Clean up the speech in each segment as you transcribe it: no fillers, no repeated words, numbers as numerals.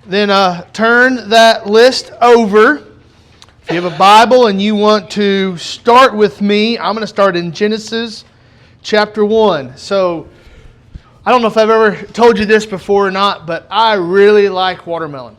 then turn that list over. If you have a Bible and you want to start with me, I'm going to start in Genesis chapter 1. So, I don't know if I've ever told you this before or not, but I really like watermelon.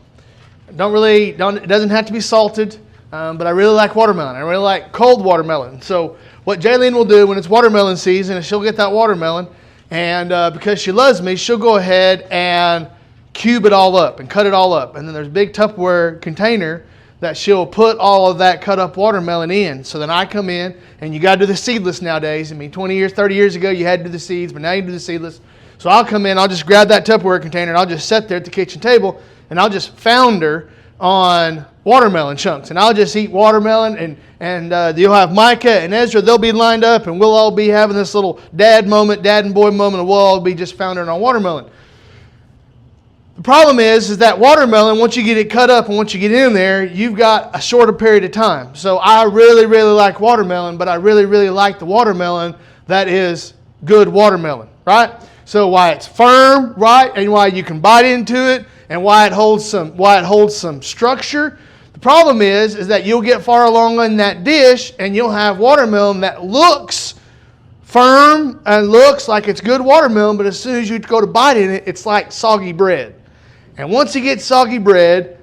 It doesn't have to be salted, but I really like watermelon. I really like cold watermelon. So what Jaylene will do when it's watermelon season is she'll get that watermelon, and because she loves me, she'll go ahead and cube it all up and cut it all up. And then there's a big Tupperware container that she'll put all of that cut up watermelon in. So then I come in, and you got to do the seedless nowadays. I mean, 20 years, 30 years ago, you had to do the seeds, but now you do the seedless. So I'll come in, I'll just grab that Tupperware container, and I'll just sit there at the kitchen table, and I'll just founder on watermelon chunks. And I'll just eat watermelon, and you'll have Micah and Ezra, they'll be lined up, and we'll all be having this little dad and boy moment, and we'll all be just foundering on watermelon. The problem is that watermelon, once you get it cut up and once you get in there, you've got a shorter period of time. So I really, really like watermelon, but I really, really like the watermelon that is good watermelon, right? So why it's firm, right, and why you can bite into it, and why it holds some structure. The problem is that you'll get far along in that dish, and you'll have watermelon that looks firm and looks like it's good watermelon, but as soon as you go to bite in it, it's like soggy bread. And once you get soggy bread,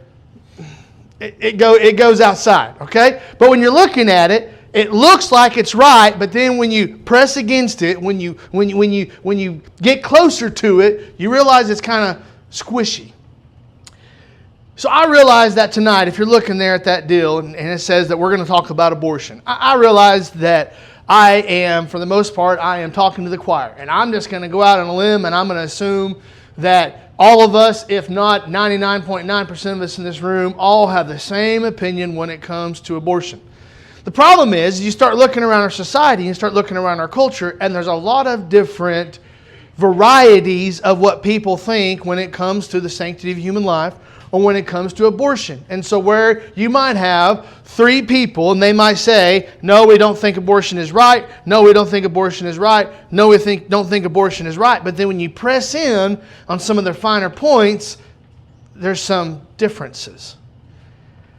it goes outside, okay? But when you're looking at it, it looks like it's right, but then when you press against it, when you get closer to it, you realize it's kind of squishy. So I realize that tonight, if you're looking there at that deal, and it says that we're going to talk about abortion, I realize that I am, for the most part, I am talking to the choir. And I'm just going to go out on a limb, and I'm going to assume that all of us, if not 99.9% of us in this room, all have the same opinion when it comes to abortion. The problem is, you start looking around our society, you start looking around our culture, and there's a lot of different varieties of what people think when it comes to the sanctity of human life or when it comes to abortion. And so where you might have three people, and they might say, no, we don't think abortion is right, no, we don't think abortion is right, no, we don't think abortion is right. But then when you press in on some of their finer points, there's some differences.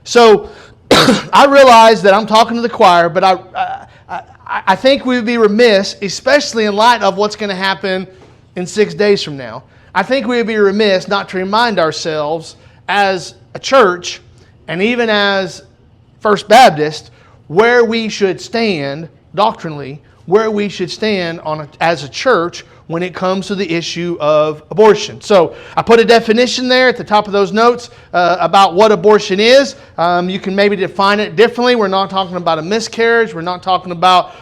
So I realize that I'm talking to the choir, but I think we would be remiss, especially in light of what's going to happen in 6 days from now. I think we would be remiss not to remind ourselves as a church, and even as First Baptist, where we should stand doctrinally, where we should stand as a church when it comes to the issue of abortion. So I put a definition there at the top of those notes about what abortion is. You can maybe define it differently. We're not talking about a miscarriage. We're not talking about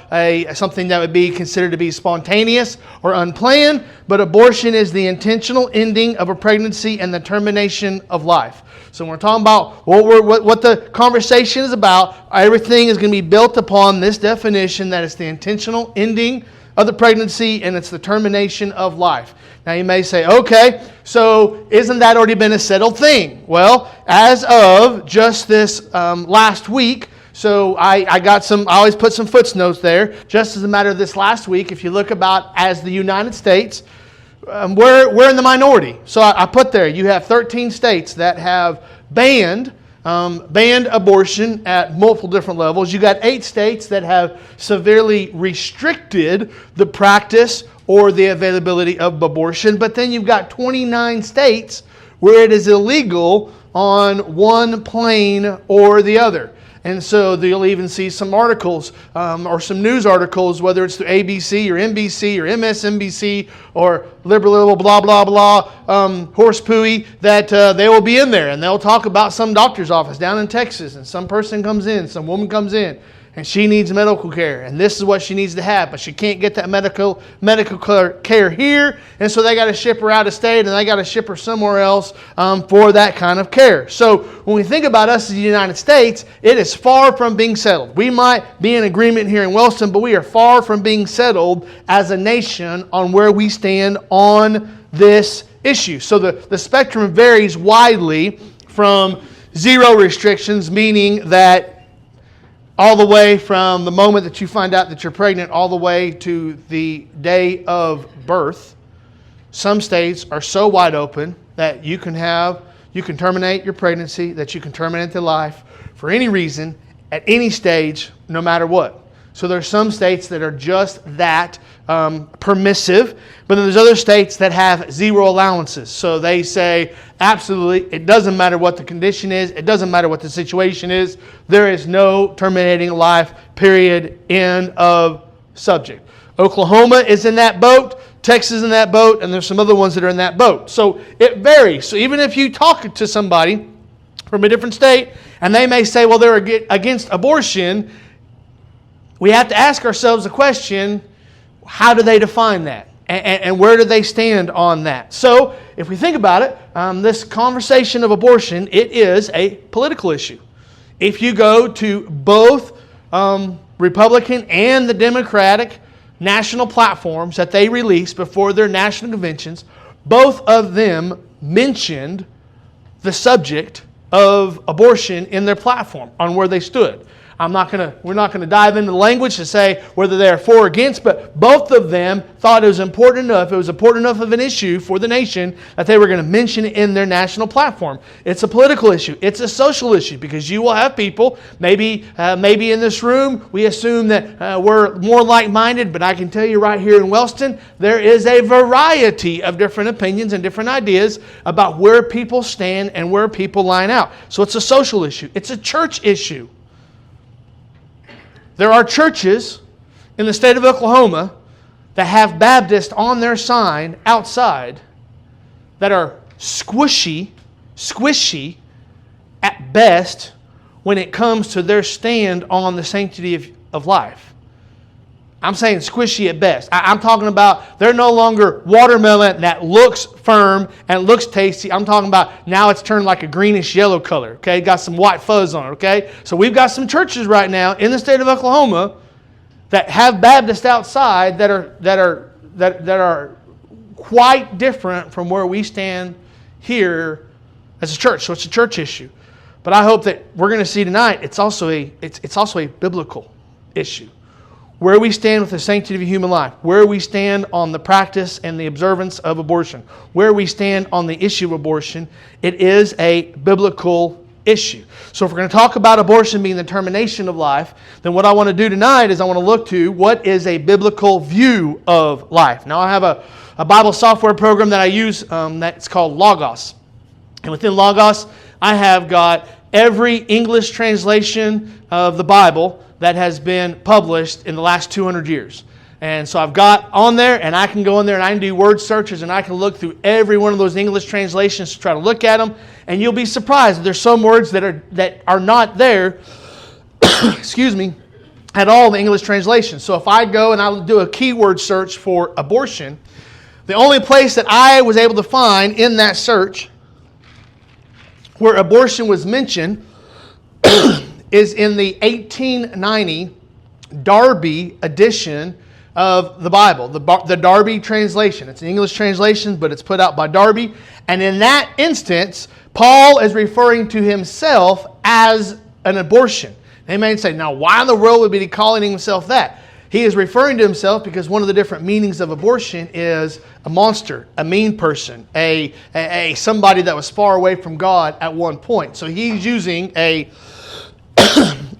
something that would be considered to be spontaneous or unplanned. But abortion is the intentional ending of a pregnancy and the termination of life. So when we're talking about what the conversation is about, everything is going to be built upon this definition that it's the intentional ending of the pregnancy and it's the termination of life. Now you may say, okay, so isn't that already been a settled thing? Well, as of just this last week, so I always put some footnotes there, just as a matter of this last week, if you look about as the United States, we're in the minority. So I put there, you have 13 states that have banned abortion at multiple different levels. You got 8 states that have severely restricted the practice or the availability of abortion. But then you've got 29 states where it is illegal on one plane or the other. And so you'll even see some articles or some news articles, whether it's through ABC or NBC or MSNBC or liberal blah, blah, blah, horse pooey, that they will be in there and they'll talk about some doctor's office down in Texas, and some person comes in, some woman comes in, and she needs medical care, and this is what she needs to have, but she can't get that medical care here, and so they got to ship her out of state, and they got to ship her somewhere else for that kind of care. So when we think about us as the United States, it is far from being settled. We might be in agreement here in Wellston, but we are far from being settled as a nation on where we stand on this issue. So the spectrum varies widely from zero restrictions, meaning that all the way from the moment that you find out that you're pregnant all the way to the day of birth. Some states are so wide open that you can have you can terminate your pregnancy, that you can terminate the life for any reason, at any stage, no matter what. So there's some states that are just that permissive, but then there's other states that have zero allowances. So they say, absolutely, it doesn't matter what the condition is, it doesn't matter what the situation is, there is no terminating life, period, end of subject. Oklahoma is in that boat, Texas is in that boat, and there's some other ones that are in that boat. So it varies. So even if you talk to somebody from a different state, and they may say, well, they're against abortion, we have to ask ourselves the question, how do they define that? And where do they stand on that? So, if we think about it, this conversation of abortion, it is a political issue. If you go to both Republican and the Democratic national platforms that they released before their national conventions, both of them mentioned the subject of abortion in their platform on where they stood. We're not going to dive into the language to say whether they are for or against, but both of them thought it was important enough of an issue for the nation that they were going to mention it in their national platform. It's a political issue. It's a social issue because you will have people, maybe in this room, we assume that we're more like-minded, but I can tell you right here in Wellston, there is a variety of different opinions and different ideas about where people stand and where people line out. So it's a social issue. It's a church issue. There are churches in the state of Oklahoma that have Baptist on their sign outside that are squishy at best when it comes to their stand on the sanctity of life. I'm saying squishy at best. I'm talking about they're no longer watermelon that looks firm and looks tasty. I'm talking about now it's turned like a greenish yellow color. Okay, got some white fuzz on it. Okay, so we've got some churches right now in the state of Oklahoma that have Baptists outside that are quite different from where we stand here as a church. So it's a church issue. But I hope that we're going to see tonight it's also a biblical issue. Where we stand with the sanctity of human life, where we stand on the practice and the observance of abortion, where we stand on the issue of abortion, it is a biblical issue. So if we're going to talk about abortion being the termination of life, then what I want to do tonight is I want to look to what is a biblical view of life. Now I have a Bible software program that I use that's called Logos. And within Logos, I have got every English translation of the Bible that has been published in the last 200 years. And so I've got on there, and I can go in there and I can do word searches, and I can look through every one of those English translations to try to look at them, and you'll be surprised that there's some words that are not there, excuse me, at all in the English translation. So if I go and I'll do a keyword search for abortion, the only place that I was able to find in that search where abortion was mentioned is in the 1890 Darby edition of the Bible, the Darby translation. It's an English translation, but it's put out by Darby. And in that instance, Paul is referring to himself as an abortion. They may say, now why in the world would he be calling himself that? He is referring to himself because one of the different meanings of abortion is a monster, a mean person, a somebody that was far away from God at one point. So he's using a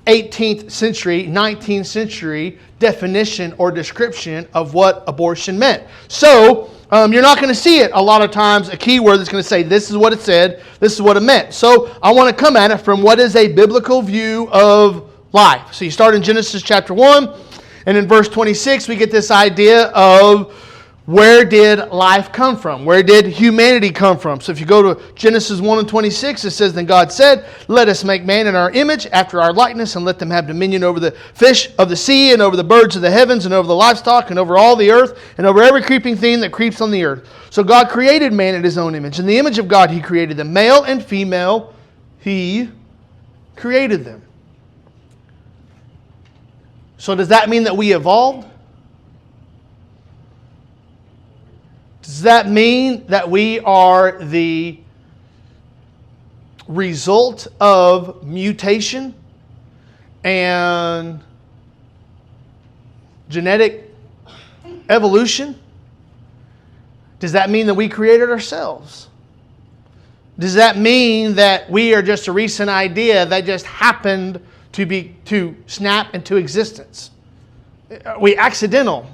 18th century, 19th century definition or description of what abortion meant. So you're not going to see it a lot of times, a keyword that's going to say this is what it said, this is what it meant. So I want to come at it from what is a biblical view of life. So you start in Genesis chapter 1, and in verse 26 we get this idea of where did life come from? Where did humanity come from? So if you go to Genesis 1 and 26, it says, then God said, let us make man in our image, after our likeness, and let them have dominion over the fish of the sea, and over the birds of the heavens, and over the livestock, and over all the earth, and over every creeping thing that creeps on the earth. So God created man in His own image. In the image of God He created them. Male and female He created them. So does that mean that we evolved? Does that mean that we are the result of mutation and genetic evolution? Does that mean that we created ourselves? Does that mean that we are just a recent idea that just happened to snap into existence? Are we accidental?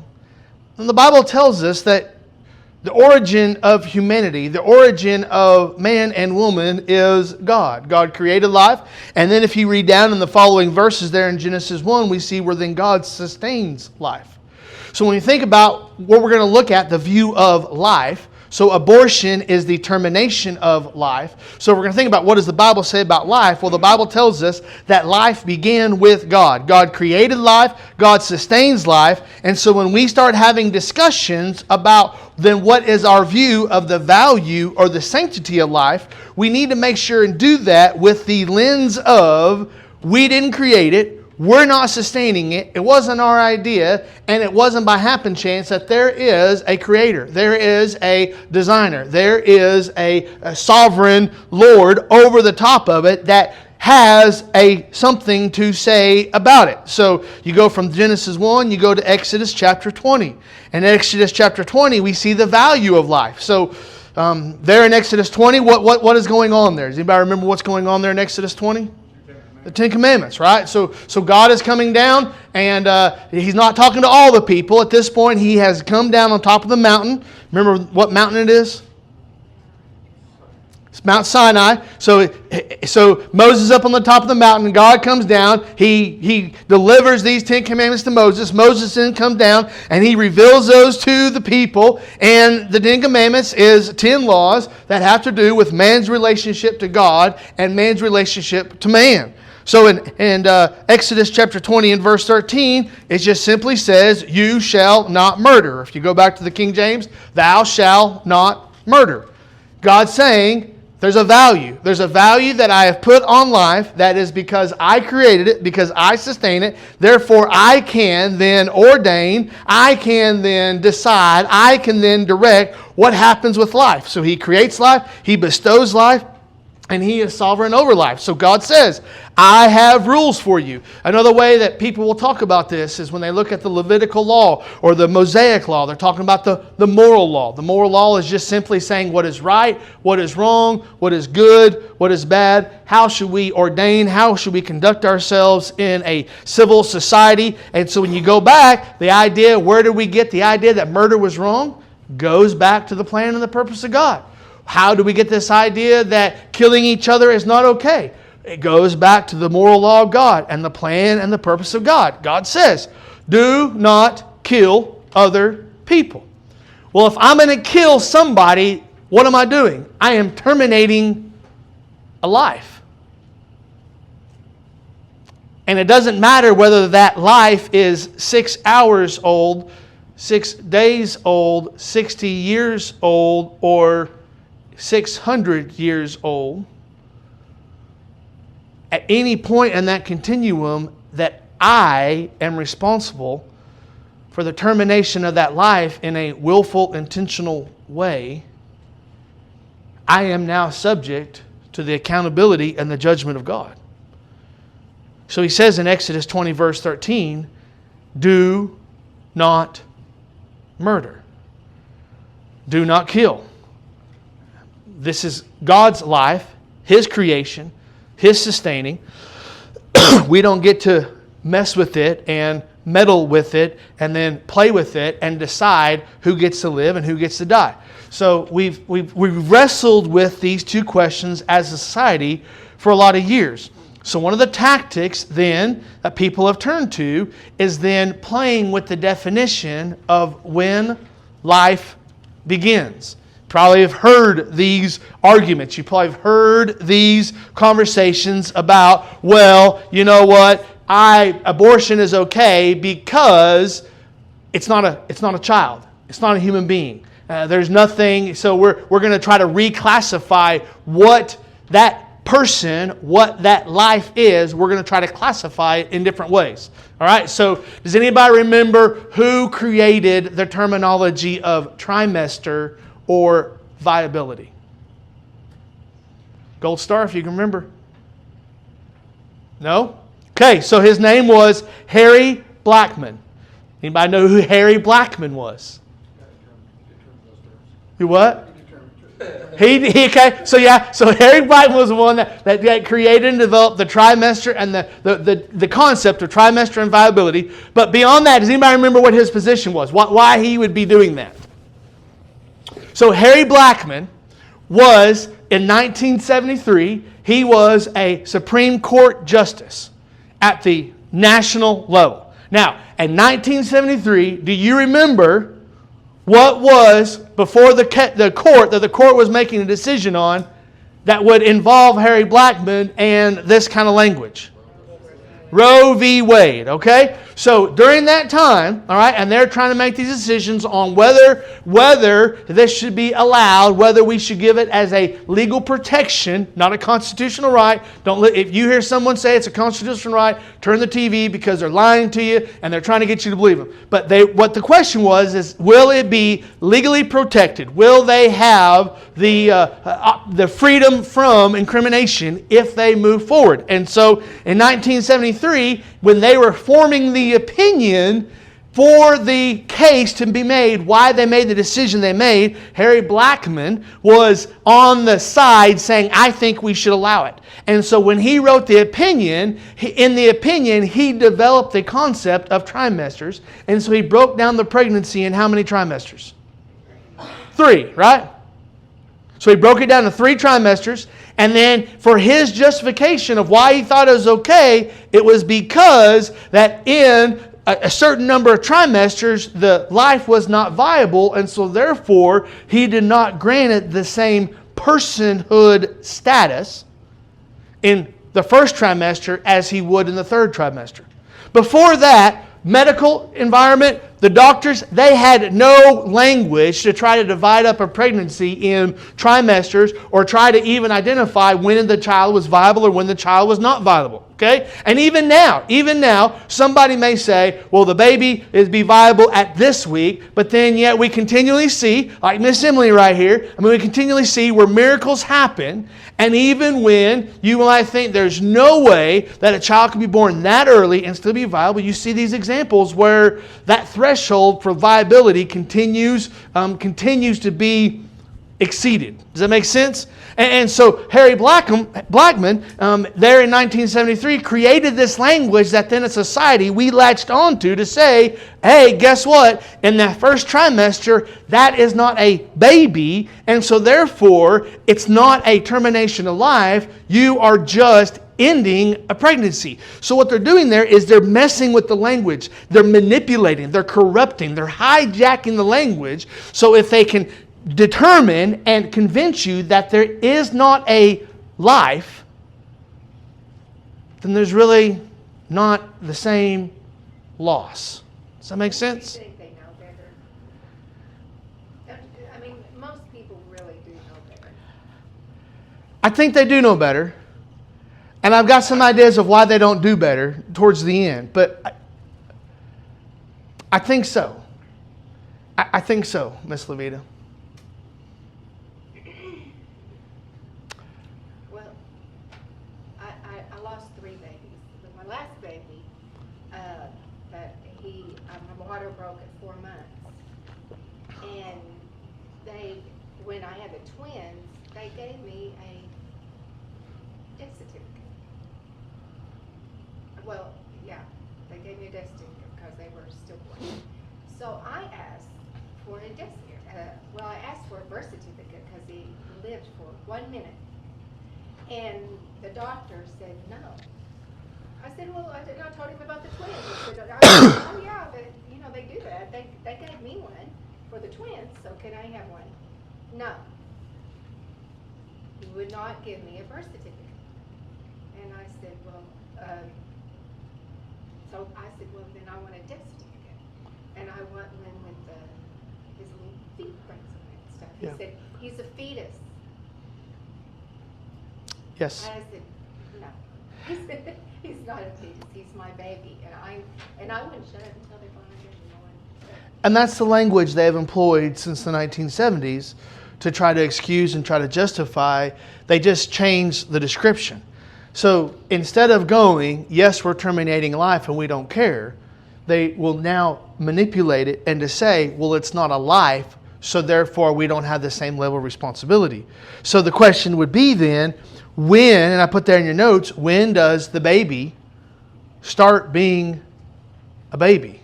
And the Bible tells us that the origin of humanity, the origin of man and woman is God. God created life. And then if you read down in the following verses there in Genesis 1, we see where then God sustains life. So when you think about what we're going to look at, the view of life, so abortion is the termination of life. So we're going to think about what does the Bible say about life? Well, the Bible tells us that life began with God. God created life. God sustains life. And so when we start having discussions about then what is our view of the value or the sanctity of life, we need to make sure and do that with the lens of we didn't create it. We're not sustaining it. It wasn't our idea, and it wasn't by happen chance that there is a creator. There is a designer. There is a sovereign Lord over the top of it that has something to say about it. So you go from Genesis 1, you go to Exodus chapter 20. In Exodus chapter 20, we see the value of life. So there in Exodus 20, what is going on there? Does anybody remember what's going on there in Exodus 20? The Ten Commandments, right? So God is coming down, and He's not talking to all the people. At this point, He has come down on top of the mountain. Remember what mountain it is? It's Mount Sinai. So Moses is up on the top of the mountain, and God comes down. He delivers these 10 Commandments to Moses. Moses then comes down, and he reveals those to the people. And the 10 Commandments is 10 laws that have to do with man's relationship to God and man's relationship to man. So in Exodus chapter 20 and verse 13, it just simply says, you shall not murder. If you go back to the King James, thou shalt not murder. God's saying there's a value. There's a value that I have put on life that is because I created it, because I sustain it. Therefore, I can then ordain, I can then decide, I can then direct what happens with life. So He creates life, He bestows life, and He is sovereign over life. So God says, I have rules for you. Another way that people will talk about this is when they look at the Levitical law or the Mosaic law. They're talking about the moral law. The moral law is just simply saying what is right, what is wrong, what is good, what is bad. How should we ordain? How should we conduct ourselves in a civil society? And so when you go back, the idea, where did we get the idea that murder was wrong? Goes back to the plan and the purpose of God. How do we get this idea that killing each other is not okay? It goes back to the moral law of God and the plan and the purpose of God. God says, do not kill other people. Well, if I'm going to kill somebody, what am I doing? I am terminating a life. And it doesn't matter whether that life is 6 hours old, 6 days old, 60 years old, or 600 years old. At any point in that continuum that I am responsible for the termination of that life in a willful, intentional way, I am now subject to the accountability and the judgment of God. So He says in Exodus 20 verse 13, do not murder. Do not kill. This is God's life, His creation, His sustaining. We don't get to mess with it and meddle with it and then play with it and decide who gets to live and who gets to die. So we've wrestled with these two questions as a society for a lot of years. So one of the tactics then that people have turned to is then playing with the definition of when life begins. Probably have heard these arguments. You probably have heard these conversations about, well, you know what? Abortion is okay because it's not a child. It's not a human being. There's nothing. So we're going to try to reclassify what that person, what that life is. We're going to try to classify it in different ways. All right. So does anybody remember who created the terminology of trimester or viability? Gold star, if you can remember. No? Okay, so his name was Harry Blackman. Anybody know who Harry Blackman was? Who what? So Harry Blackman was the one that created and developed the trimester and the concept of trimester and viability. But beyond that, does anybody remember what his position was? Why he would be doing that? So Harry Blackman was, in 1973, he was a Supreme Court justice at the national level. Now, in 1973, do you remember what was before the court that the court was making a decision on that would involve Harry Blackman and this kind of language? Roe v. Wade, okay? So during that time, all right, and they're trying to make these decisions on whether this should be allowed, whether we should give it as a legal protection, not a constitutional right. If you hear someone say it's a constitutional right, turn the TV because they're lying to you and they're trying to get you to believe them. But what the question was is, will it be legally protected? Will they have the freedom from incrimination if they move forward? And so in 1973, when they were forming the opinion for the case to be made, why they made the decision they made, Harry Blackman was on the side saying, I think we should allow it. And so when he wrote the opinion, he developed the concept of trimesters. And so he broke down the pregnancy in how many trimesters? 3, right? So he broke it down to 3 trimesters. And then for his justification of why he thought it was okay, it was because that in a certain number of trimesters, the life was not viable, and so therefore he did not grant it the same personhood status in the first trimester as he would in the third trimester. Before that, medical environment, the doctors, they had no language to try to divide up a pregnancy in trimesters or try to even identify when the child was viable or when the child was not viable. Okay? And even now, somebody may say, well, the baby is be viable at this week, but then yet we continually see, like Miss Emily right here, we continually see where miracles happen, and even when you might think there's no way that a child can be born that early and still be viable, you see these examples where that threshold for viability continues to be exceeded. Does that make sense? And so Harry Blackman, there in 1973, created this language that then as a society we latched onto to say, hey, guess what? In that first trimester, that is not a baby, and so therefore it's not a termination of life. You are just ending a pregnancy. So what they're doing there is they're messing with the language. They're manipulating, they're corrupting, they're hijacking the language. So if they can determine and convince you that there is not a life, then there's really not the same loss. Does that make sense? I think they know better. I mean, most people really do know better. I think they do know better. And I've got some ideas of why they don't do better towards the end. But I think so. I think so, Miss Levita. I lost 3 babies. But my last baby, my water broke at 4 months. And when I had the twins, they gave me a death certificate. Well, yeah, they gave me a death certificate because they were stillborn. So I asked for a death certificate. I asked for a birth certificate because he lived for 1 minute. And the doctor said no. I said, well, I told him about the twins. He said, oh yeah, they do that. They gave me one for the twins, so can I have one? No. He would not give me a birth certificate. And I said, well, then I want a death certificate. And I want one with his little feet prints on it and stuff. He said, he's a fetus. Yes. And I said, no. He said, he's not a fetus. He's my baby. And I wouldn't shut it until they finally gave me one. And that's the language they've employed since the 1970s to try to excuse and try to justify. They just changed the description. So instead of going, yes, we're terminating life and we don't care, they will now manipulate it and to say, well, it's not a life, so therefore we don't have the same level of responsibility. So the question would be then, when, and I put there in your notes, when does the baby start being a baby?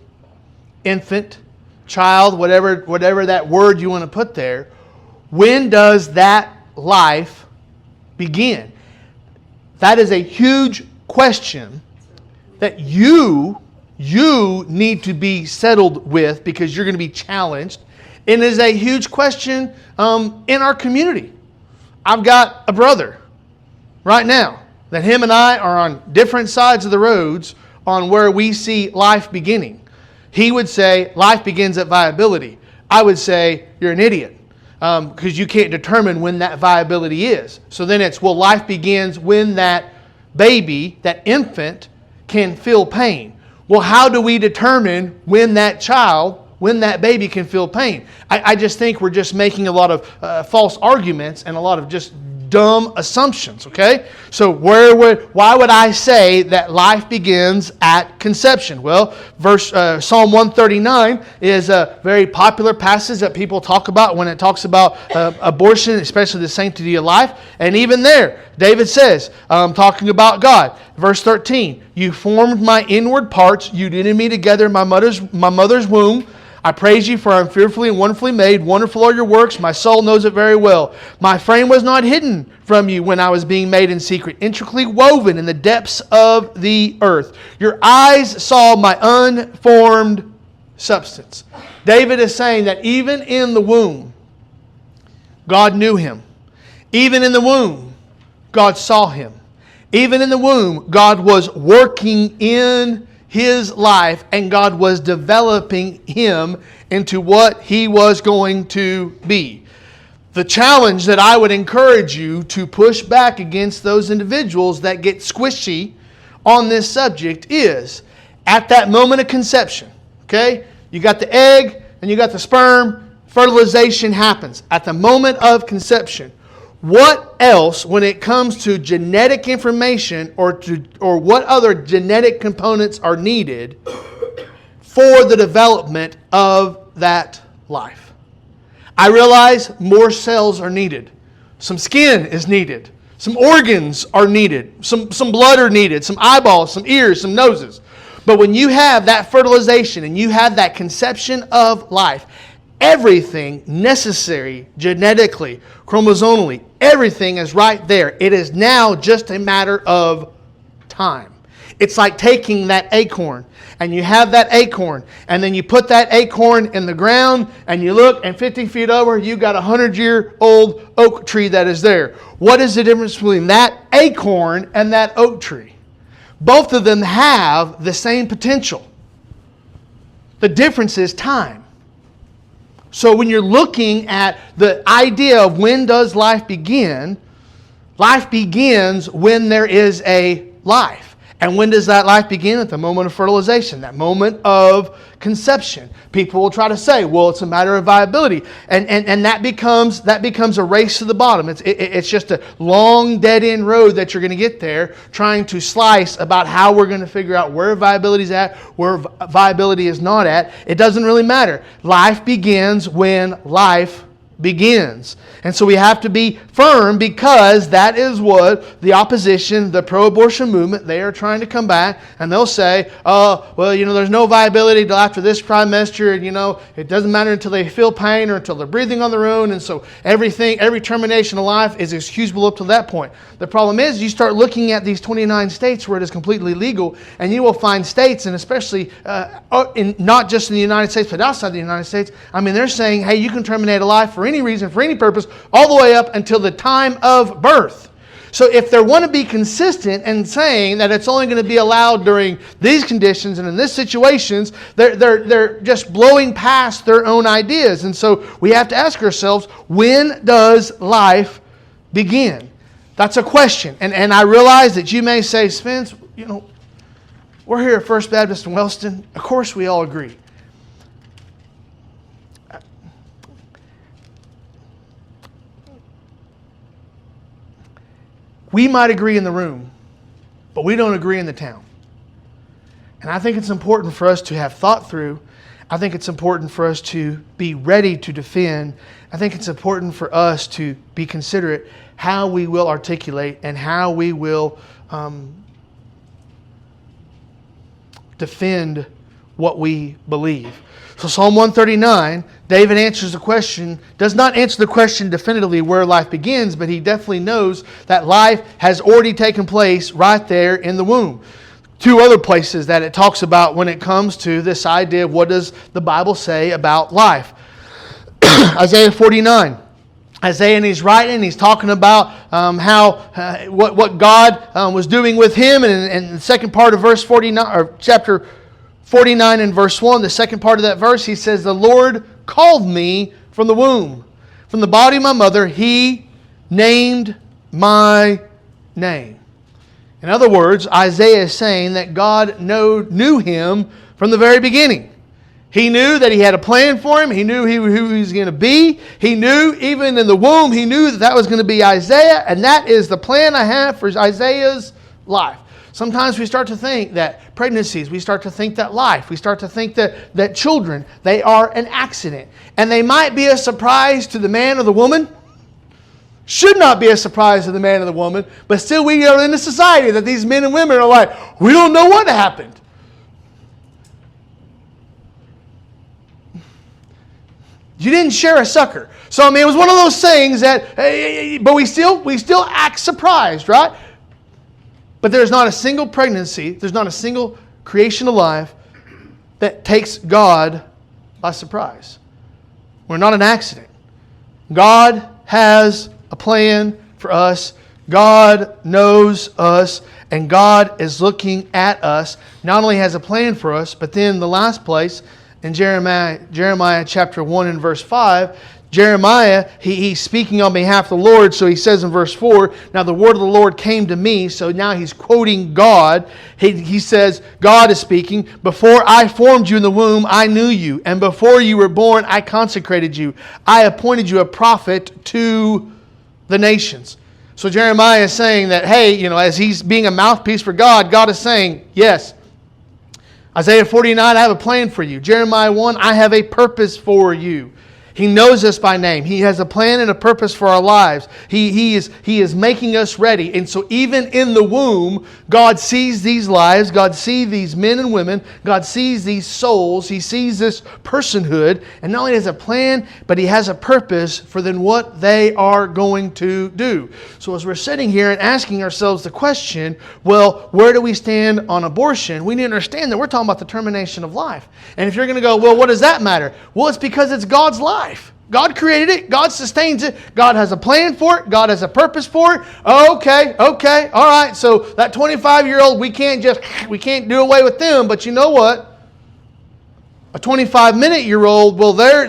Infant, child, whatever that word you want to put there. When does that life begin? That is a huge question that you need to be settled with, because you're going to be challenged. And it is a huge question in our community. I've got a brother right now that him and I are on different sides of the roads on where we see life beginning. He would say life begins at viability. I would say you're an idiot, because you can't determine when that viability is. So then it's, well, life begins when that baby, that infant, can feel pain. Well, how do we determine when that child, when that baby can feel pain? I just think we're just making a lot of false arguments and a lot of just dumb assumptions, okay? So why would I say that life begins at conception? Well, Psalm 139 is a very popular passage that people talk about when it talks about abortion, especially the sanctity of life. And even there, David says, talking about God, verse 13, you formed my inward parts, you knitted me together in my mother's womb. I praise you, for I am fearfully and wonderfully made. Wonderful are your works. My soul knows it very well. My frame was not hidden from you when I was being made in secret, intricately woven in the depths of the earth. Your eyes saw my unformed substance. David is saying that even in the womb, God knew him. Even in the womb, God saw him. Even in the womb, God was working in his life, and God was developing him into what he was going to be. The challenge that I would encourage you to push back against those individuals that get squishy on this subject is, at that moment of conception, okay, you got the egg and you got the sperm, fertilization happens. At the moment of conception, what else, when it comes to genetic information or what other genetic components are needed for the development of that life? I realize more cells are needed. Some skin is needed. Some organs are needed. Some blood are needed. Some eyeballs, some ears, some noses. But when you have that fertilization and you have that conception of life, everything necessary genetically, chromosomally, everything is right there. It is now just a matter of time. It's like taking that acorn, and you have that acorn, and then you put that acorn in the ground, and you look, and 50 feet over, you got a 100-year-old oak tree that is there. What is the difference between that acorn and that oak tree? Both of them have the same potential. The difference is time. So when you're looking at the idea of when does life begins when there is a life. And when does that life begin? At the moment of fertilization, that moment of conception. People will try to say, well, it's a matter of viability. And that becomes a race to the bottom. It's just a long dead-end road that you're going to get there, trying to slice about how we're going to figure out where viability is at, where viability is not at. It doesn't really matter. Life begins when life begins. And so we have to be firm, because that is what the opposition, the pro-abortion movement, they are trying to combat. And they'll say, oh, well, there's no viability till after this trimester, and it doesn't matter until they feel pain or until they're breathing on their own. And so every termination of life is excusable up to that point. The problem is, you start looking at these 29 states where it is completely legal, and you will find states, and especially not just in the United States, but outside the United States, they're saying, hey, you can terminate a life for any reason, for any purpose, all the way up until the time of birth. So if they want to be consistent and saying that it's only going to be allowed during these conditions and in these situations, they're just blowing past their own ideas. And so we have to ask ourselves, when does life begin? That's a question. And I realize that you may say, Spence, we're here at First Baptist in Wellston. Of course we all agree. We might agree in the room, but we don't agree in the town. And I think it's important for us to have thought through. I think it's important for us to be ready to defend. I think it's important for us to be considerate how we will articulate and how we will defend what we believe. So Psalm 139, David answers the question, does not answer the question definitively where life begins, but he definitely knows that life has already taken place right there in the womb. Two other places that it talks about when it comes to this idea of what does the Bible say about life. Isaiah 49. Isaiah, and he's writing, he's talking about what God was doing with him. And the second part of verse 49, or chapter 49 and verse 1, the second part of that verse, he says, the Lord called me from the womb. From the body of my mother, He named my name. In other words, Isaiah is saying that God knew him from the very beginning. He knew that He had a plan for him. He knew who he was going to be. He knew even in the womb, He knew that was going to be Isaiah. And that is the plan I have for Isaiah's life. Sometimes we start to think that pregnancies, we start to think that life, we start to think that children, they are an accident. And they might be a surprise to the man or the woman. Should not be a surprise to the man or the woman. But still we are in a society that these men and women are like, we don't know what happened. You didn't share a sucker. So, I mean, it was one of those things that, but we still act surprised, right? But there's not a single pregnancy, there's not a single creation alive that takes God by surprise. We're not an accident. God has a plan for us. God knows us, and God is looking at us. Not only has a plan for us, but then the last place, in Jeremiah chapter 1 and verse 5, Jeremiah, he's speaking on behalf of the Lord, so he says in verse 4, now the word of the Lord came to me, so now he's quoting God. He says, God is speaking, before I formed you in the womb, I knew you, and before you were born, I consecrated you. I appointed you a prophet to the nations. So Jeremiah is saying that, hey, as he's being a mouthpiece for God, God is saying, yes, Isaiah 49, I have a plan for you. Jeremiah 1, I have a purpose for you. He knows us by name. He has a plan and a purpose for our lives. He is making us ready. And so even in the womb, God sees these lives. God sees these men and women. God sees these souls. He sees this personhood. And not only has a plan, but He has a purpose for then what they are going to do. So as we're sitting here and asking ourselves the question, well, where do we stand on abortion? We need to understand that we're talking about the termination of life. And if you're going to go, well, what does that matter? Well, it's because it's God's life. God created it. God sustains it. God has a plan for it. God has a purpose for it. Okay, all right. So that 25-year-old, we can't do away with them. But you know what? A 25-minute-year-old, well, they're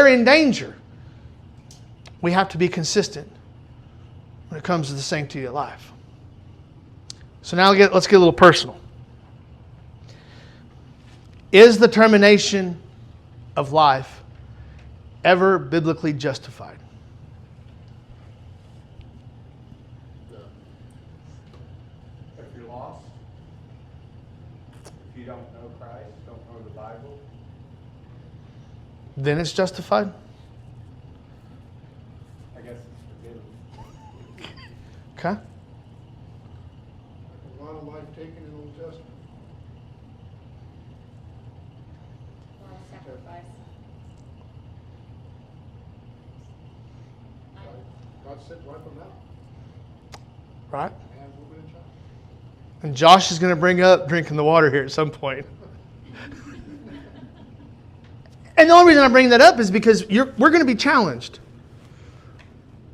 in danger. We have to be consistent when it comes to the sanctity of life. So now let's get a little personal. Is the termination of life ever biblically justified? No. If you're lost, if you don't know Christ, don't know the Bible, Then it's justified? I guess it's forgiven. Okay. A lot of life taken in the Old Testament. A lot of sacrifice. God said, wipe them out. Right? Man, woman, and child. And Josh is going to bring up drinking the water here at some point. And the only reason I bring that up is because we're going to be challenged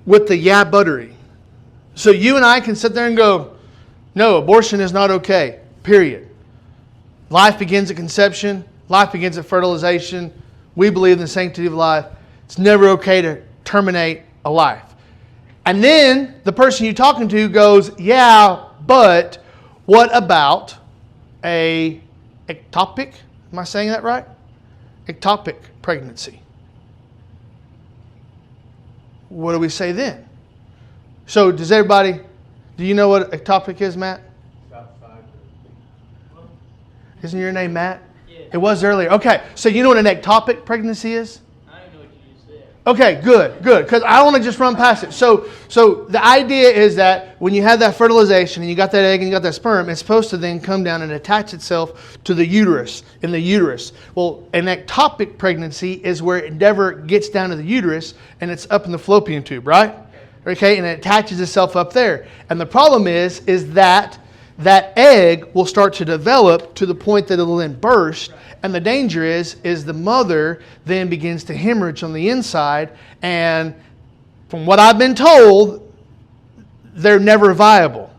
with the buttery. So you and I can sit there and go, no, abortion is not okay, period. Life begins at conception. Life begins at fertilization. We believe in the sanctity of life. It's never okay to terminate a life. And then the person you're talking to goes, yeah, but what about a ectopic? Am I saying that right? Ectopic pregnancy. What do we say then? So do you know what ectopic is, Matt? It's outside. Isn't your name Matt? Yeah. It was earlier. Okay, so you know what an ectopic pregnancy is? I know what you said. Okay, good. Because I don't want to just run past it. So the idea is that when you have that fertilization and you got that egg and you got that sperm, it's supposed to then come down and attach itself to the uterus, in the uterus. Well, an ectopic pregnancy is where it never gets down to the uterus and it's up in the fallopian tube, right? Okay, and it attaches itself up there. And the problem is that egg will start to develop to the point that it'll then burst. And the danger is the mother then begins to hemorrhage on the inside. And from what I've been told, they're never viable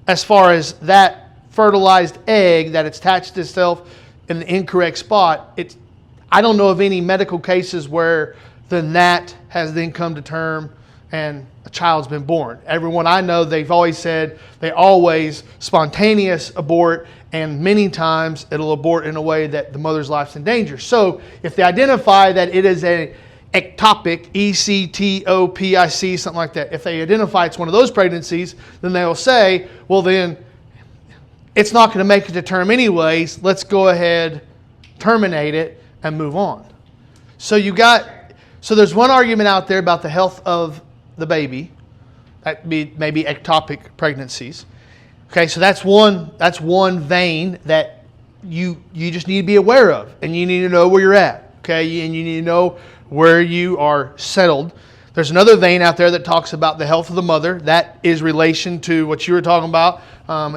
as far as that fertilized egg that it's attached itself in the incorrect spot. I don't know of any medical cases where the gnat has then come to term and a child's been born. Everyone I know, they've always said they always spontaneous abort, and many times it'll abort in a way that the mother's life's in danger. So if they identify that it is a ectopic, E-C-T-O-P-I-C, something like that, if they identify it's one of those pregnancies, then they'll say, well then, it's not going to make it to term anyways, let's go ahead, terminate it, and move on. So there's one argument out there about the health of the baby. That'd be maybe ectopic pregnancies. Okay, so that's one vein that you just need to be aware of, and you need to know where you're at. Okay, and you need to know where you are settled. There's another vein out there that talks about the health of the mother. That is relation to what you were talking about.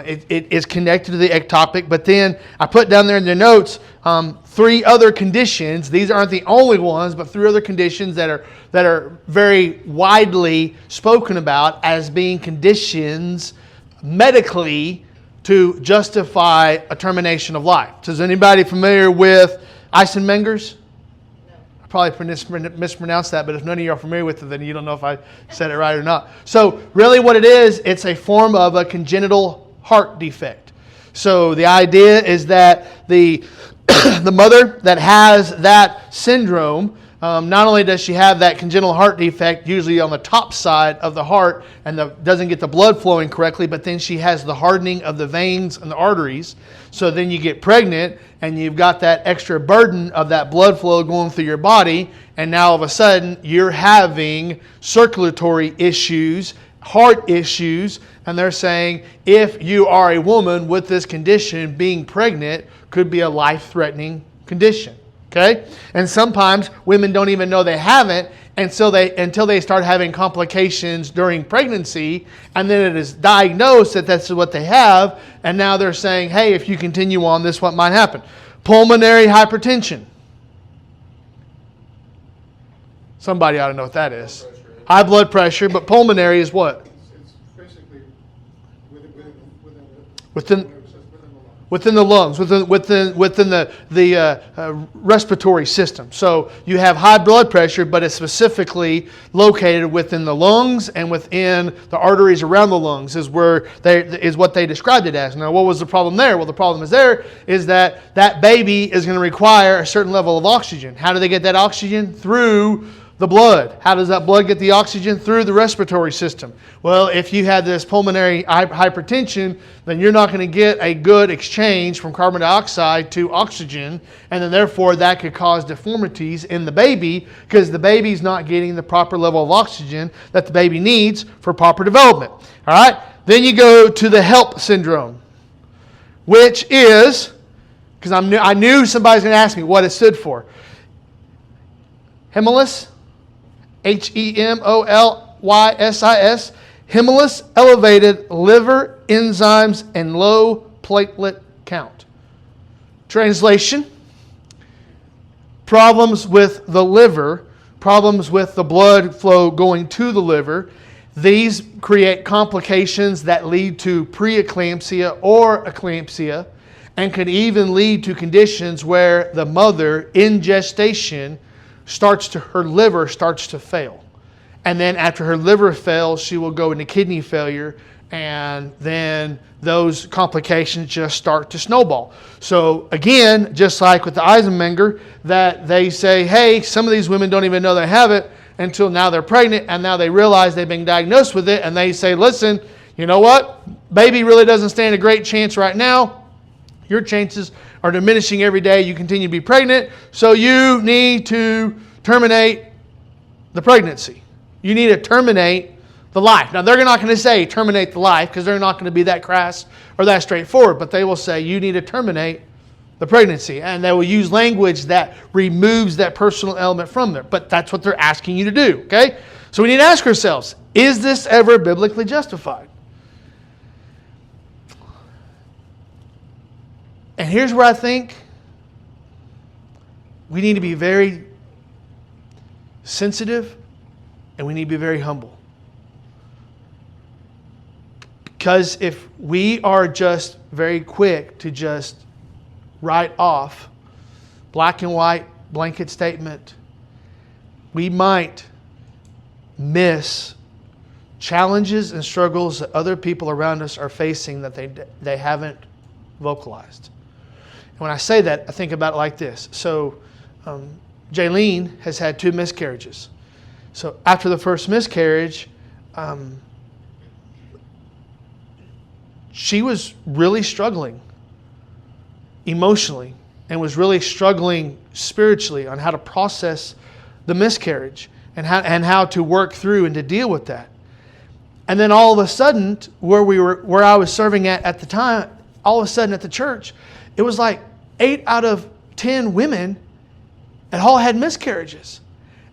It is connected to the ectopic. But then I put down there in the notes 3 other conditions. These aren't the only ones, but 3 other conditions that are very widely spoken about as being conditions medically to justify a termination of life. So is anybody familiar with Eisenmenger's? I probably mispronounced that, but if none of you are familiar with it, then you don't know if I said it right or not. So really what it is, it's a form of a congenital heart defect. So the idea is that the mother that has that syndrome, not only does she have that congenital heart defect, usually on the top side of the heart, and doesn't get the blood flowing correctly, but then she has the hardening of the veins and the arteries. So then you get pregnant, and you've got that extra burden of that blood flow going through your body, and now all of a sudden you're having circulatory issues, heart issues, and they're saying if you are a woman with this condition, being pregnant could be a life-threatening condition. Okay? And sometimes women don't even know they have it until they start having complications during pregnancy, and then it is diagnosed that that's what they have, and now they're saying, hey, if you continue on this, what might happen? Pulmonary hypertension. Somebody ought to know what that is. High blood pressure, but pulmonary is what? It's basically within the lungs, within the respiratory system. So you have high blood pressure, but it's specifically located within the lungs and within the arteries around the lungs is what they described it as. Now, what was the problem there? Well, the problem is that baby is going to require a certain level of oxygen. How do they get that oxygen? Through the blood. How does that blood get the oxygen? Through the respiratory system. Well, if you had this pulmonary hypertension, then you're not going to get a good exchange from carbon dioxide to oxygen, and then therefore that could cause deformities in the baby because the baby's not getting the proper level of oxygen that the baby needs for proper development. All right? Then you go to the HELP syndrome, which is, because I knew somebody's going to ask me what it stood for. Hemolys. Hemolys, Hemolys, elevated liver enzymes and low platelet count. Translation: problems with the liver, problems with the blood flow going to the liver. These create complications that lead to preeclampsia or eclampsia, and can even lead to conditions where the mother in gestation her liver starts to fail. And then after her liver fails, she will go into kidney failure, and then those complications just start to snowball. So again, just like with the Eisenmenger, that they say, hey, some of these women don't even know they have it until now they're pregnant, and now they realize they've been diagnosed with it, and they say, listen, you know what? Baby really doesn't stand a great chance right now. Your chances are diminishing every day. You continue to be pregnant, so you need to terminate the pregnancy. You need to terminate the life. Now, they're not going to say terminate the life because they're not going to be that crass or that straightforward, but they will say you need to terminate the pregnancy. And they will use language that removes that personal element from there. But that's what they're asking you to do, okay? So we need to ask ourselves, is this ever biblically justified? And here's where I think we need to be very sensitive and we need to be very humble. Because if we are just very quick to just write off black and white blanket statement, we might miss challenges and struggles that other people around us are facing that they haven't vocalized. And when I say that, I think about it like this. So Jaylene has had 2 miscarriages. So after the first miscarriage, she was really struggling emotionally and was really struggling spiritually on how to process the miscarriage and how to work through and to deal with that. And then all of a sudden, where I was serving at the time, all of a sudden at the church, it was like 8 out of 10 women at all had miscarriages.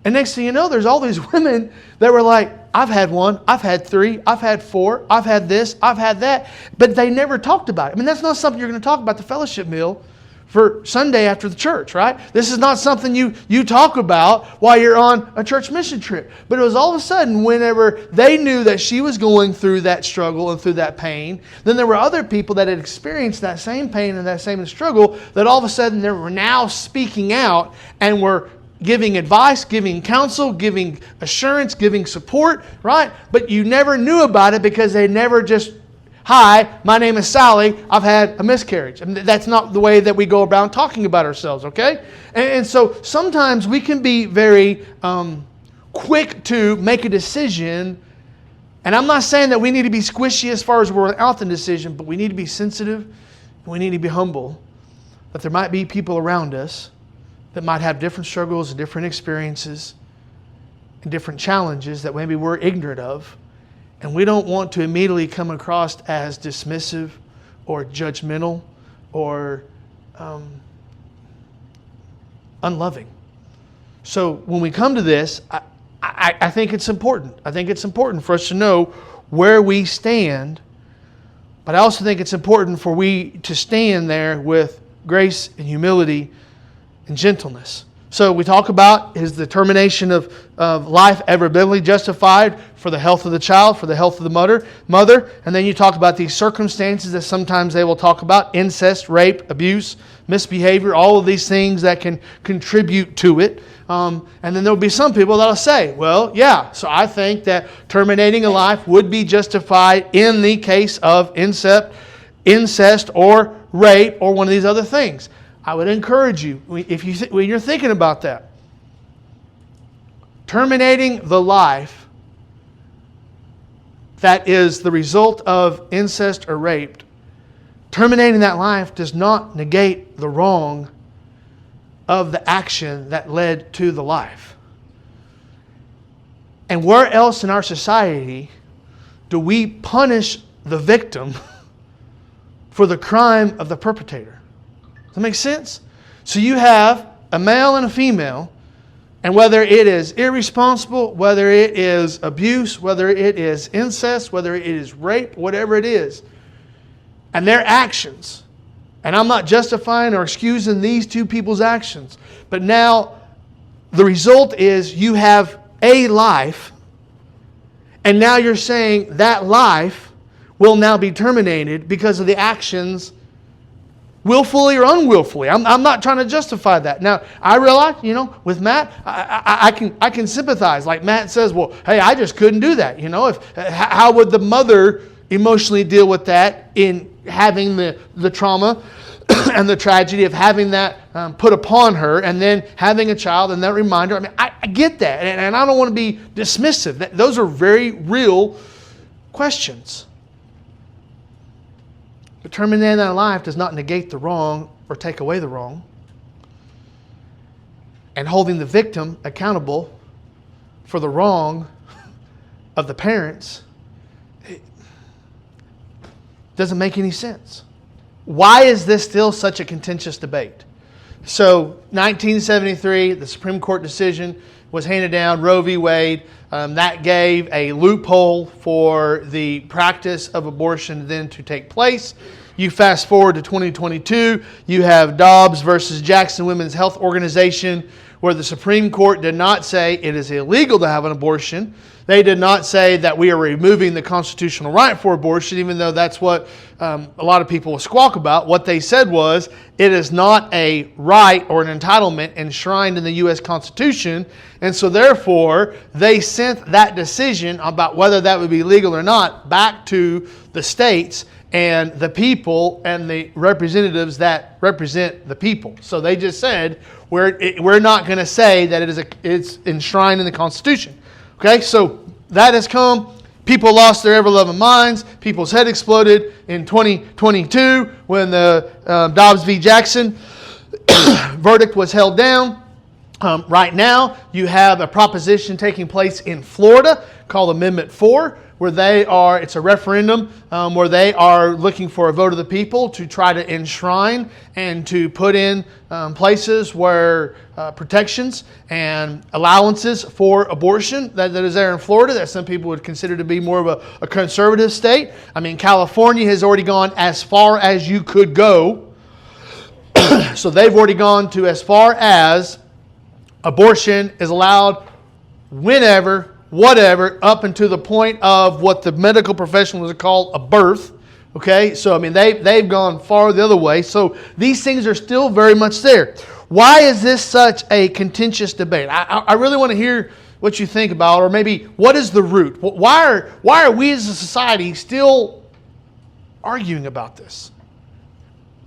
And next thing you know, there's all these women that were like, I've had 1, I've had 3, I've had 4, I've had this, I've had that. But they never talked about it. I mean, that's not something you're going to talk about the fellowship meal for Sunday after the church, right? This is not something you talk about while you're on a church mission trip. But it was all of a sudden, whenever they knew that she was going through that struggle and through that pain, then there were other people that had experienced that same pain and that same struggle that all of a sudden they were now speaking out and were giving advice, giving counsel, giving assurance, giving support, right? But you never knew about it because they never just, hi, my name is Sally, I've had a miscarriage. I mean, that's not the way that we go about talking about ourselves, okay? And so sometimes we can be very quick to make a decision. And I'm not saying that we need to be squishy as far as we're without the decision, but we need to be sensitive and we need to be humble. That there might be people around us that might have different struggles and different experiences and different challenges that maybe we're ignorant of. And we don't want to immediately come across as dismissive or judgmental or unloving. So when we come to this, I think it's important. I think it's important for us to know where we stand. But I also think it's important for we to stand there with grace and humility and gentleness. So we talk about is the termination of life ever biblically justified for the health of the child, for the health of the mother. And then you talk about these circumstances that sometimes they will talk about, incest, rape, abuse, misbehavior, all of these things that can contribute to it. And then there will be some people that will say, well, yeah, so I think that terminating a life would be justified in the case of incest or rape or one of these other things. I would encourage you, when you're thinking about that, terminating the life that is the result of incest or rape, terminating that life does not negate the wrong of the action that led to the life. And where else in our society do we punish the victim for the crime of the perpetrator? Does that make sense? So you have a male and a female, and whether it is irresponsible, whether it is abuse, whether it is incest, whether it is rape, whatever it is, and their actions, and I'm not justifying or excusing these two people's actions, but now the result is you have a life, and now you're saying that life will now be terminated because of the actions, willfully or unwillfully. I'm not trying to justify that. Now, I realize, with Matt, I can sympathize. Like Matt says, well, hey, I just couldn't do that. How would the mother emotionally deal with that in having the trauma and the tragedy of having that put upon her and then having a child and that reminder? I mean, I get that. And I don't want to be dismissive. Those are very real questions. But terminating that life does not negate the wrong or take away the wrong, and holding the victim accountable for the wrong of the parents, it doesn't make any sense. Why is this still such a contentious debate? So 1973, the Supreme Court decision was handed down, Roe v. Wade. That gave a loophole for the practice of abortion then to take place. You fast forward to 2022, you have Dobbs versus Jackson Women's Health Organization, where the Supreme Court did not say it is illegal to have an abortion. They did not say that we are removing the constitutional right for abortion, even though that's what a lot of people will squawk about. What they said was, it is not a right or an entitlement enshrined in the U.S. Constitution, and so therefore they sent that decision about whether that would be legal or not back to the states and the people and the representatives that represent the people. So they just said, we're not going to say that it's enshrined in the Constitution. Okay, so that has come. People lost their ever-loving minds. People's head exploded in 2022 when the Dobbs v. Jackson verdict was held down. Right now, you have a proposition taking place in Florida called Amendment 4, where it's a referendum where they are looking for a vote of the people to try to enshrine and to put in places where protections and allowances for abortion that is there in Florida that some people would consider to be more of a conservative state. I mean, California has already gone as far as you could go. So they've already gone to as far as abortion is allowed whenever, whatever, up until the point of what the medical professionals would call a birth. Okay, so I mean, they've gone far the other way. So these things are still very much there. Why is this such a contentious debate? I really want to hear what you think about, or maybe what is the root? Why are we as a society still arguing about this?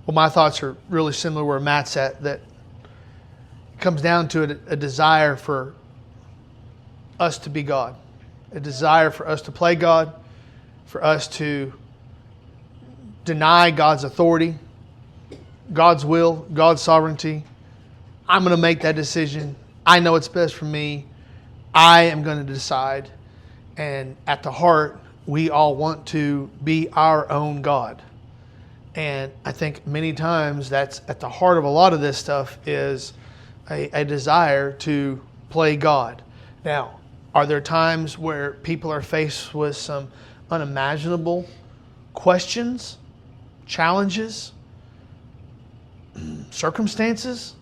Well, my thoughts are really similar where Matt's at, that it comes down to a desire for us to be God, a desire for us to play God, for us to deny God's authority, God's will, God's sovereignty. I'm going to make that decision. I know it's best for me. I am going to decide. And at the heart, we all want to be our own God. And I think many times that's at the heart of a lot of this stuff is a desire to play God. Now, are there times where people are faced with some unimaginable questions, challenges, circumstances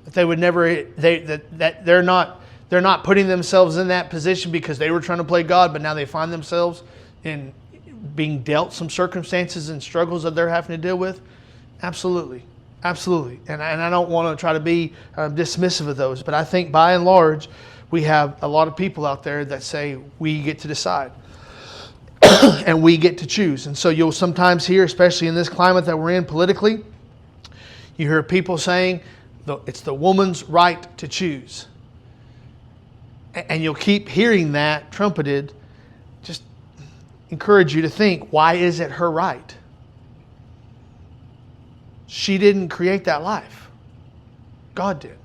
that they would never that they're not putting themselves in that position because they were trying to play God, but now they find themselves in being dealt some circumstances and struggles that they're having to deal with? Absolutely. Absolutely. And I don't want to try to be dismissive of those, but I think by and large, we have a lot of people out there that say we get to decide and we get to choose. And so you'll sometimes hear, especially in this climate that we're in politically, you hear people saying it's the woman's right to choose. And you'll keep hearing that trumpeted. Just encourage you to think, why is it her right? She didn't create that life. God did.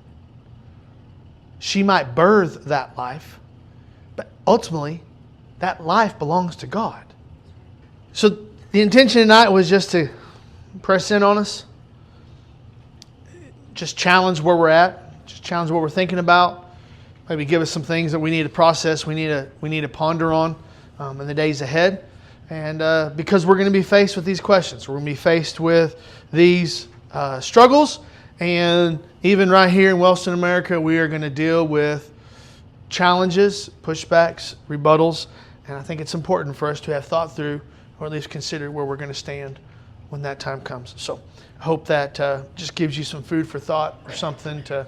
She might birth that life, but ultimately, that life belongs to God. So the intention tonight was just to press in on us, just challenge where we're at, just challenge what we're thinking about, maybe give us some things that we need to process, we need to ponder on in the days ahead. And because we're going to be faced with these questions, we're going to be faced with these struggles, and even right here in Wellston, America, we are going to deal with challenges, pushbacks, rebuttals, and I think it's important for us to have thought through, or at least consider where we're going to stand when that time comes. So I hope that just gives you some food for thought or something to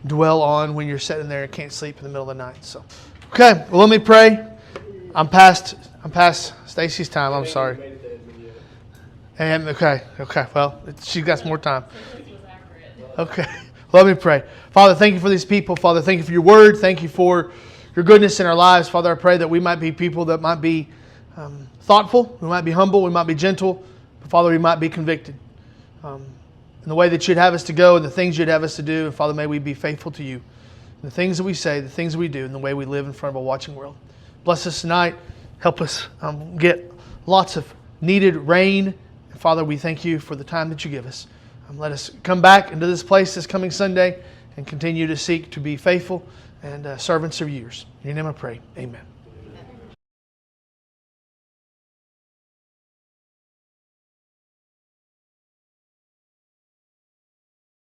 dwell on when you're sitting there and can't sleep in the middle of the night. So, okay, well, let me pray. I'm past Stacy's time. I'm sorry. And okay. Well, she's got some more time. Okay, let me pray. Father, thank you for these people. Father, thank you for your word. Thank you for your goodness in our lives. Father, I pray that we might be people that might be thoughtful, we might be humble, we might be gentle, but Father, we might be convicted. in the way that you'd have us to go and the things you'd have us to do. And Father, may we be faithful to you. The things that we say, the things that we do, and the way we live in front of a watching world. Bless us tonight. Help us get lots of needed rain. And Father, we thank you for the time that you give us. Let us come back into this place this coming Sunday and continue to seek to be faithful and servants of yours. In your name I pray. Amen.